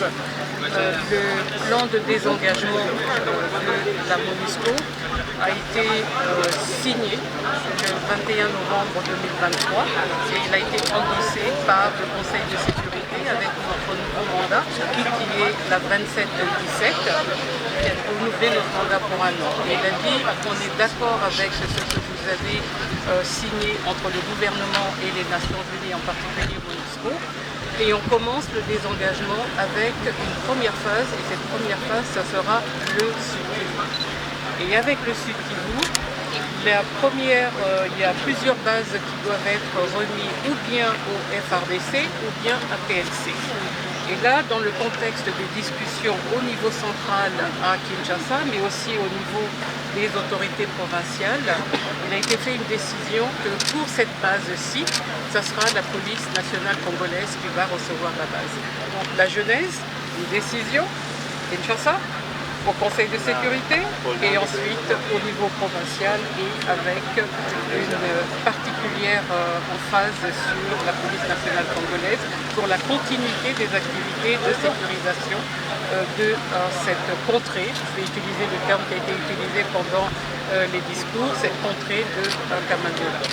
le plan de désengagement de la MONUSCO a été signé le 21 novembre 2023 et il a été endossé par le Conseil de sécurité avec notre nouveau mandat qui est la 27-17 qui a renouvelé notre mandat pour un an. Et il a dit qu'on est d'accord avec ce que vous avez signé entre le gouvernement et les Nations Unies, en particulier MONUSCO. Et on commence le désengagement avec une première phase, et cette première phase, ça sera le Sud Kivu. Et avec le Sud Kivu, il y a plusieurs bases qui doivent être remises ou bien au FARDC ou bien à PLC. Et là, dans le contexte des discussions au niveau central à Kinshasa, mais aussi au niveau des autorités provinciales, il a été fait une décision que pour cette base-ci, ce sera la police nationale congolaise qui va recevoir la base. Donc la genèse, une décision, Kinshasa, au Conseil de sécurité et ensuite au niveau provincial et avec une particulière emphase sur la police nationale congolaise pour la continuité des activités de sécurisation de cette contrée. Je vais utiliser le terme qui a été utilisé pendant les discours, cette contrée de Kamanyola.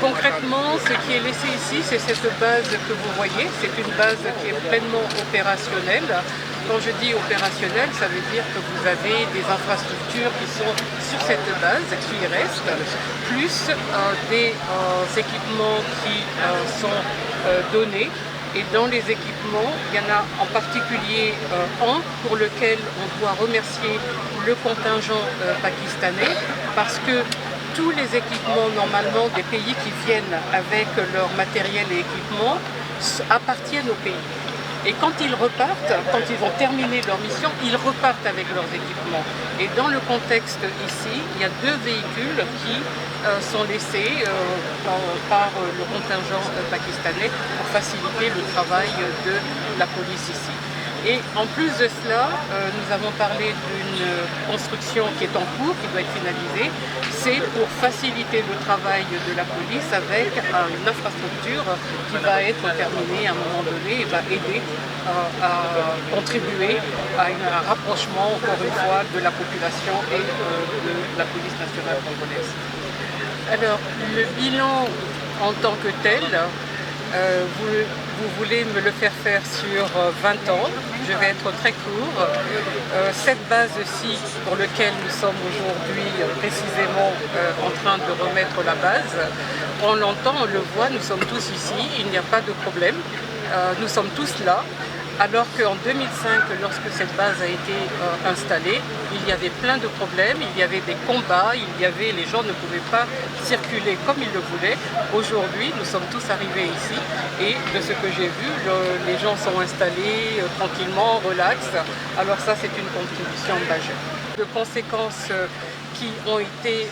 Concrètement, ce qui est laissé ici, c'est cette base que vous voyez. C'est une base qui est pleinement opérationnelle. Quand je dis opérationnel, ça veut dire que vous avez des infrastructures qui sont sur cette base, qui restent, plus des équipements qui sont donnés. Et dans les équipements, il y en a en particulier un pour lequel on doit remercier le contingent pakistanais parce que tous les équipements normalement des pays qui viennent avec leur matériel et équipements appartiennent au pays. Et quand ils repartent, quand ils ont terminé leur mission, ils repartent avec leurs équipements. Et dans le contexte ici, il y a 2 véhicules qui sont laissés par le contingent pakistanais pour faciliter le travail de la police ici. Et en plus de cela, nous avons parlé d'une construction qui est en cours, qui doit être finalisée. C'est pour faciliter le travail de la police avec une infrastructure qui va être terminée à un moment donné et va aider à contribuer à un rapprochement, encore une fois, de la population et de la police nationale congolaise. Alors, le bilan en tant que tel, vous voulez me le faire faire sur 20 ans. Je vais être très court. Cette base-ci, pour laquelle nous sommes aujourd'hui précisément en train de remettre la base, on l'entend, on le voit, nous sommes tous ici, il n'y a pas de problème. Nous sommes tous là. Alors qu'en 2005, lorsque cette base a été installée, il y avait plein de problèmes, il y avait des combats, les gens ne pouvaient pas circuler comme ils le voulaient. Aujourd'hui, nous sommes tous arrivés ici et de ce que j'ai vu, les gens sont installés tranquillement, relax. Alors ça, c'est une contribution majeure. Les conséquences qui ont été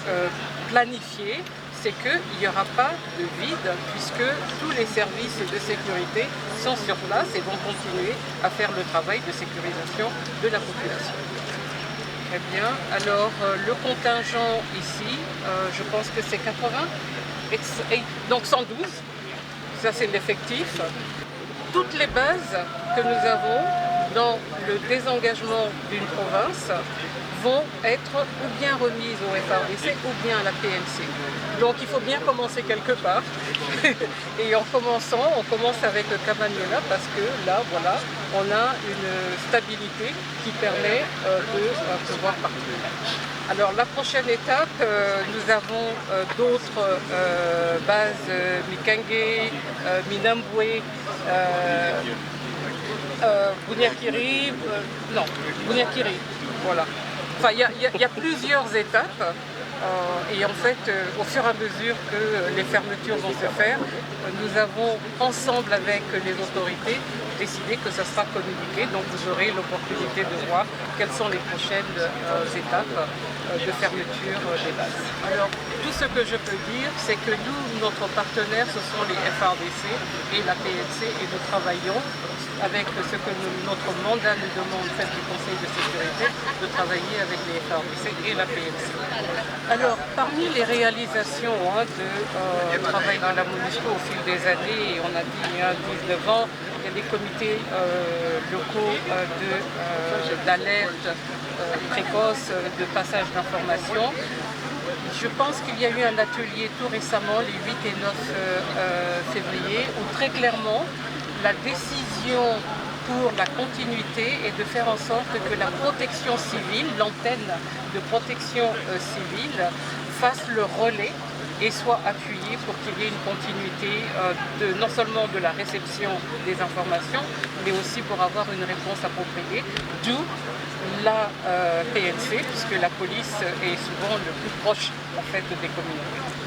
planifiées, c'est qu'il n'y aura pas de vide puisque tous les services de sécurité sont sur place et vont continuer à faire le travail de sécurisation de la population. Très bien. Alors, le contingent ici, je pense que c'est 80, donc 112, ça c'est l'effectif. Toutes les bases que nous avons dans le désengagement d'une province vont être ou bien remises au FARDC ou bien à la PLC. Donc il faut bien commencer quelque part. Et en commençant, on commence avec Kamanyola parce que là, voilà, on a une stabilité qui permet de pouvoir partir. Alors la prochaine étape, nous avons d'autres bases, Mikenge, Minambwe, Bunyakiri, Bunyakiri, voilà. Enfin, il y a plusieurs étapes et en fait, au fur et à mesure que les fermetures vont se faire, nous avons ensemble avec les autorités décidé que ça sera communiqué, donc vous aurez l'opportunité de voir quelles sont les prochaines étapes de fermeture des bases. Alors, tout ce que je peux dire, c'est que nous, notre partenaire, ce sont les FARDC et la PLC, et nous travaillons avec ce que notre mandat nous demande, fait du Conseil de sécurité, de travailler avec les FARDC et la PLC. Alors, parmi les réalisations du travail dans la MONUSCO au fil des années, on a dit 19 ans, il y a des comités locaux d'alerte précoce, de passage d'informations. Je pense qu'il y a eu un atelier tout récemment, les 8 et 9 février, où très clairement, la décision pour la continuité est de faire en sorte que la protection civile, l'antenne de protection civile, fasse le relais et soit appuyée pour qu'il y ait une continuité non seulement de la réception des informations, mais aussi pour avoir une réponse appropriée, d'où la PNC, puisque la police est souvent le plus proche en fait, des communautés.